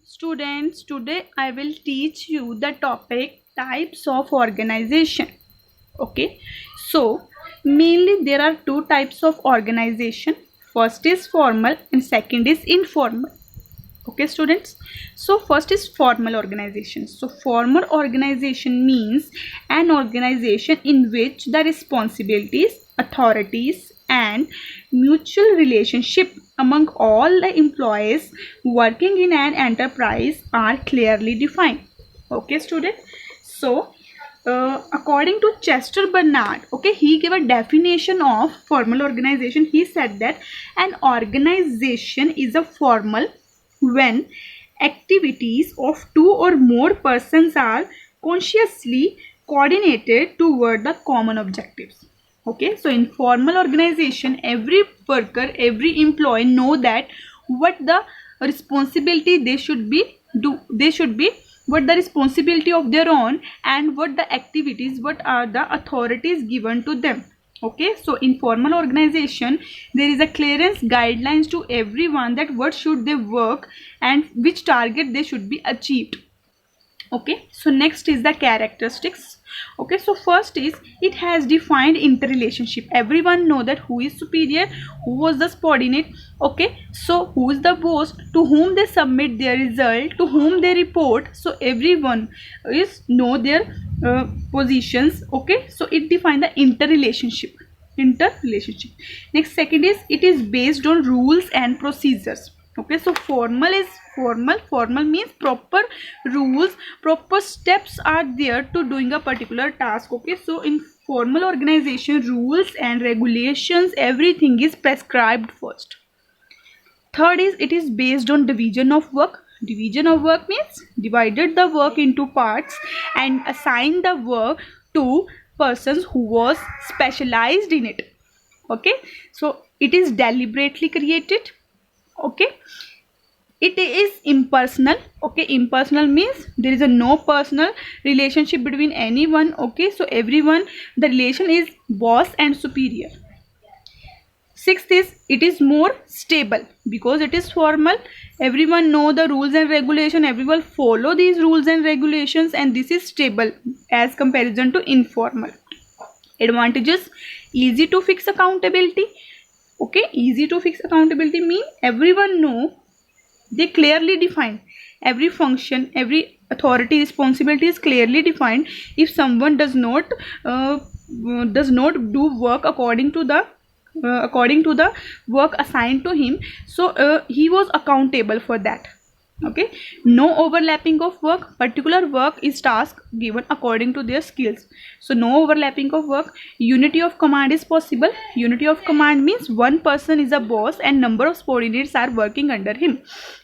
Students, today I will teach you the topic types of organization. Okay, so mainly there are two types of organization. First is formal and second is informal. Okay, students, so first is formal organization. So formal organization means an organization in which the responsibilities, authorities and mutual relationship among all the employees working in an enterprise are clearly defined. Okay, student, so according to Chester Bernard, okay, he gave a definition of formal organization. He said that an organization is a formal when activities of two or more persons are consciously coordinated toward the common objectives. Okay, so in formal organization, every worker, every employee know that what the responsibility they should be what the responsibility of their own and what the activities, what are the authorities given to them. Okay, so in formal organization there is a clearance guidelines to everyone that what should they work and which target they should be achieved. Okay, so next is the characteristics. Okay, so first is it has defined interrelationship. Everyone know that who is superior, who was the subordinate. Okay, so who is the boss, to whom they submit their result, to whom they report. So everyone is know their positions. Okay, so it define the interrelationship. Next, second is it is based on rules and procedures. Okay, so formal means proper rules, proper steps are there to doing a particular task. Okay, so in formal organization, rules and regulations, everything is prescribed first. Third is it is based on division of work. Division of work means divided the work into parts and assigned the work to persons who was specialized in it. Okay, so it is deliberately created. Okay, it is impersonal. Okay, impersonal means there is a no personal relationship between anyone. Okay, so everyone, the relation is boss and superior. Sixth is it is more stable because it is formal. Everyone know the rules and regulation, everyone follow these rules and regulations, and this is stable as comparison to informal. Advantages: easy to fix accountability. Okay, easy to fix accountability mean everyone know, they clearly define every function, every authority, responsibility is clearly defined. If someone does not do work according to the work assigned to him, so he was accountable for that. Okay, no overlapping of work. Particular work is task given according to their skills, so no overlapping of work. Unity of command is possible. Unity of command means one person is a boss and number of subordinates are working under him.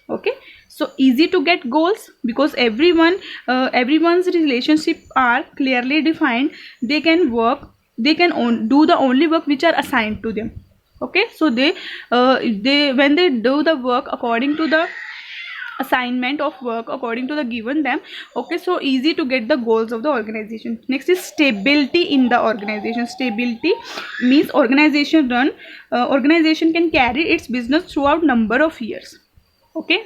Okay, so easy to get goals because everyone's relationship are clearly defined. They can do the only work which are assigned to them. Okay, so they when they do the work according to the assignment of work according to the given them. Okay, so easy to get the goals of the organization. Next is stability in the organization. Stability means organization can carry its business throughout number of years. Okay,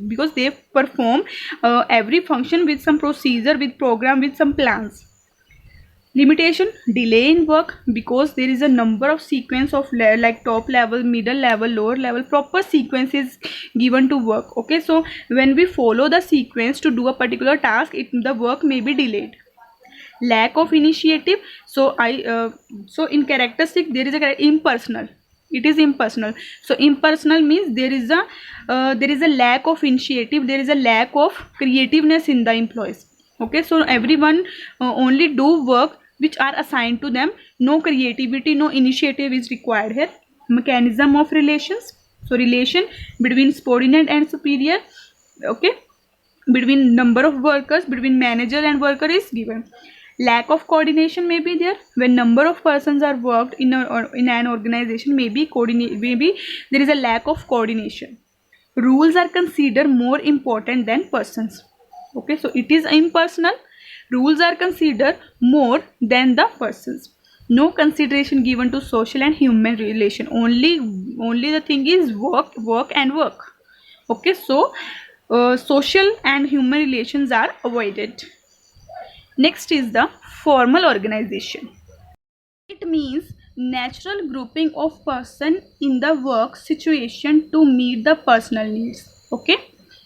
because they perform every function with some procedure, with program, with some plans. Limitation: delay in work because there is a number of sequence of like top level, middle level, lower level, proper sequence is given to work. Okay, so when we follow the sequence to do a particular task, the work may be delayed. Lack of initiative. So in characteristic there is a impersonal. It is impersonal. So impersonal means there is a lack of initiative, there is a lack of creativeness in the employees. Okay, so everyone only do work which are assigned to them. No creativity, no initiative is required here. Mechanism of relations. So relation between subordinate and superior. Okay, between number of workers, between manager and worker is given. Lack of coordination may be there when number of persons are worked in an organization. Maybe there is a lack of coordination. Rules are considered more important than persons. Okay, so it is impersonal. Rules are considered more than the persons. No consideration given to social and human relation. Only the thing is work and work. Okay, so social and human relations are avoided. Next is the formal organization. It means natural grouping of person in the work situation to meet the personal needs. Okay,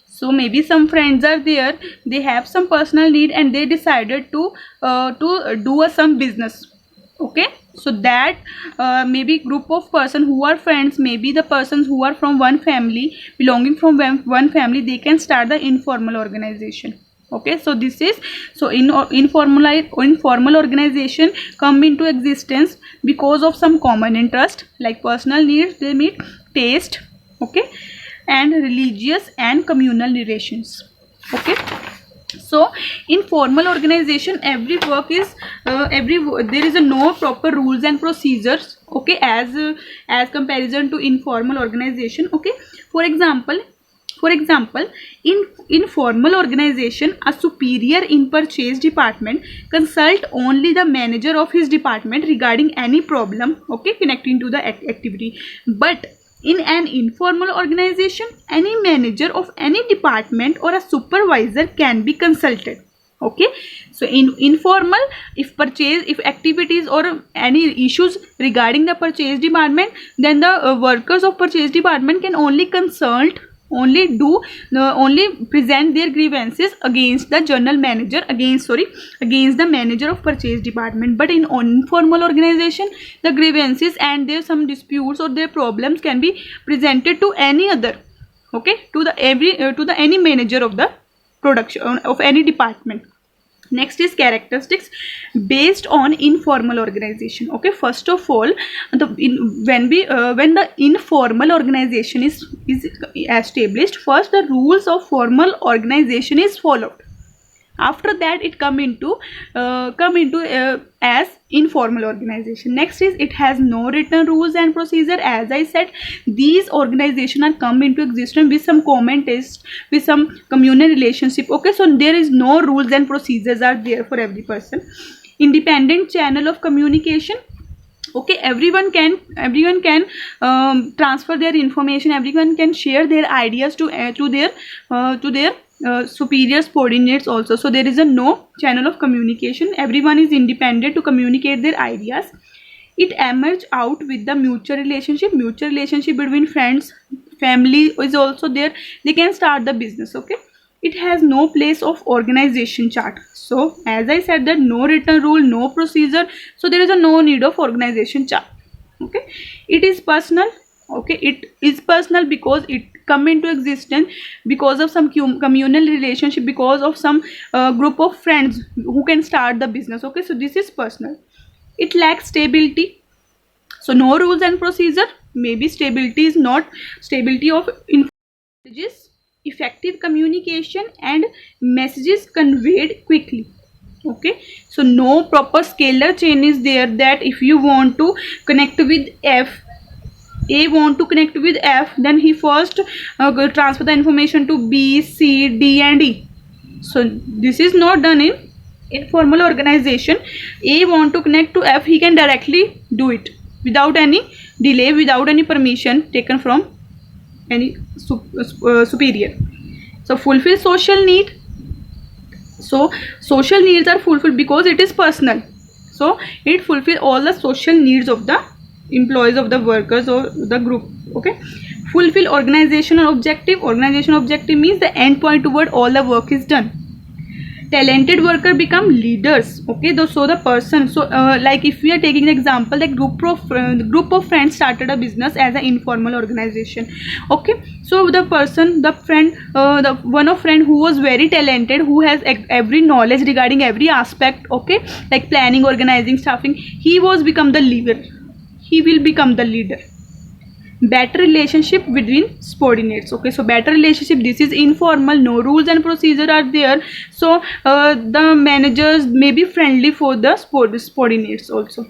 so maybe some friends are there, they have some personal need and they decided to do some business. Okay, so that maybe group of person who are friends, maybe the persons who are from one family, belonging from one family, they can start the informal organization. Okay, so this is, so informal organization come into existence because of some common interest like personal needs, they meet taste. Okay, and religious and communal relations. Okay, so in formal organization every work is there is a no proper rules and procedures. Okay, as comparison to informal organization. Okay, for example, in formal organization, a superior in purchase department consult only the manager of his department regarding any problem, okay, connecting to the activity. But in an informal organization, any manager of any department or a supervisor can be consulted. Okay, so in informal, if activities or any issues regarding the purchase department, then the workers of purchase department can only consult, only present their grievances against the general manager, against the manager of purchase department. But in informal organization, the grievances and their some disputes or their problems can be presented to any other, okay, to the any manager of the production of any department. Next is characteristics based on informal organization. Okay, first of all, when the informal organization is established, first the rules of formal organization is followed. After that it come into as informal organization. Next is it has no written rules and procedure. As I said, these organizations are come into existence with some common taste, with some communal relationship. Okay, so there is no rules and procedures are there for every person. Independent channel of communication. Okay, everyone can transfer their information, everyone can share their ideas to their superior subordinates also. So there is a no channel of communication, everyone is independent to communicate their ideas. It emerge out with the mutual relationship between friends, family is also there, they can start the business. Okay, it has no place of organization chart. So as I said that no written rule, no procedure, so there is a no need of organization chart. Okay, it is personal. Okay, it is personal because it come into existence because of some communal relationship, because of some group of friends who can start the business. Okay, so this is personal. It lacks stability, so no rules and procedure. Maybe stability is not stability of messages, effective communication and messages conveyed quickly. Okay, so no proper scalar chain is there, that if you want to connect with A want to connect with F, then he first transfer the information to B, C, D and E. So this is not done in informal organization. A want to connect to F, he can directly do it without any delay, without any permission taken from any superior. So fulfill social need. So social needs are fulfilled because it is personal, so it fulfill all the social needs of the employees, of the workers or the group. Okay, fulfill organizational objective. Organizational objective means the end point toward all the work is done. Talented worker become leaders. Okay, so the person, so like if we are taking the example, like group of friends started a business as an informal organization. Okay, so the one of friend who was very talented, who has every knowledge regarding every aspect, okay, like planning, organizing, staffing, he will become the leader. Better relationship between subordinates. Okay, so better relationship, this is informal, no rules and procedure are there, so the managers may be friendly for the subordinates also.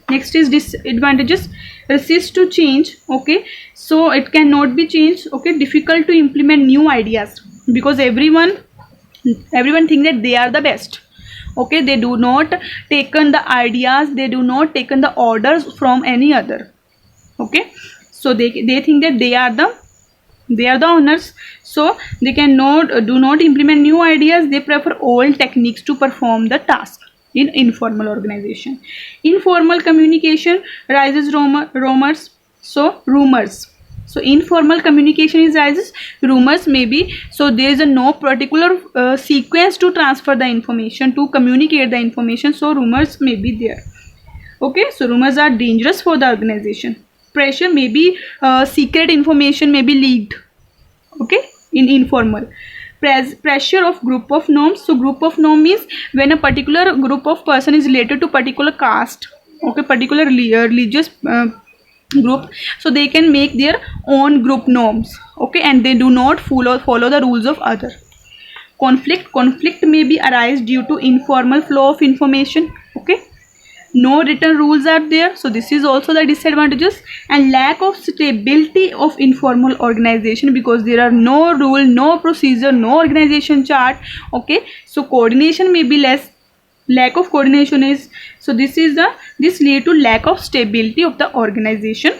Next is disadvantages. Resist to change. Okay, so it cannot be changed. Okay, difficult to implement new ideas because everyone think that they are the best. Okay, they do not taken the ideas, they do not taken the orders from any other. Okay, so they think that they are the they are the owners, so they do not implement new ideas. They prefer old techniques to perform the task. In informal organization, informal communication rises rumors. So informal communication is rises rumors maybe. So there is a no particular sequence to transfer the information, to communicate the information, so rumors may be there. Okay, so rumors are dangerous for the organization. Pressure may be, secret information may be leaked. Okay, in informal. Pressure of group of norms. So group of norm means when a particular group of person is related to particular caste, okay, particular religious group, so they can make their own group norms, okay, and they do not follow the rules of other. Conflict may be arise due to informal flow of information. Okay, no written rules are there, so this is also the disadvantages. And lack of stability of informal organization, because there are no rule, no procedure, no organization chart. Okay, so coordination may be less. Lack of coordination is, so this lead to lack of stability of the organization.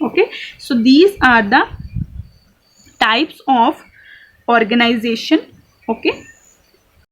Okay, so these are the types of organization. Okay.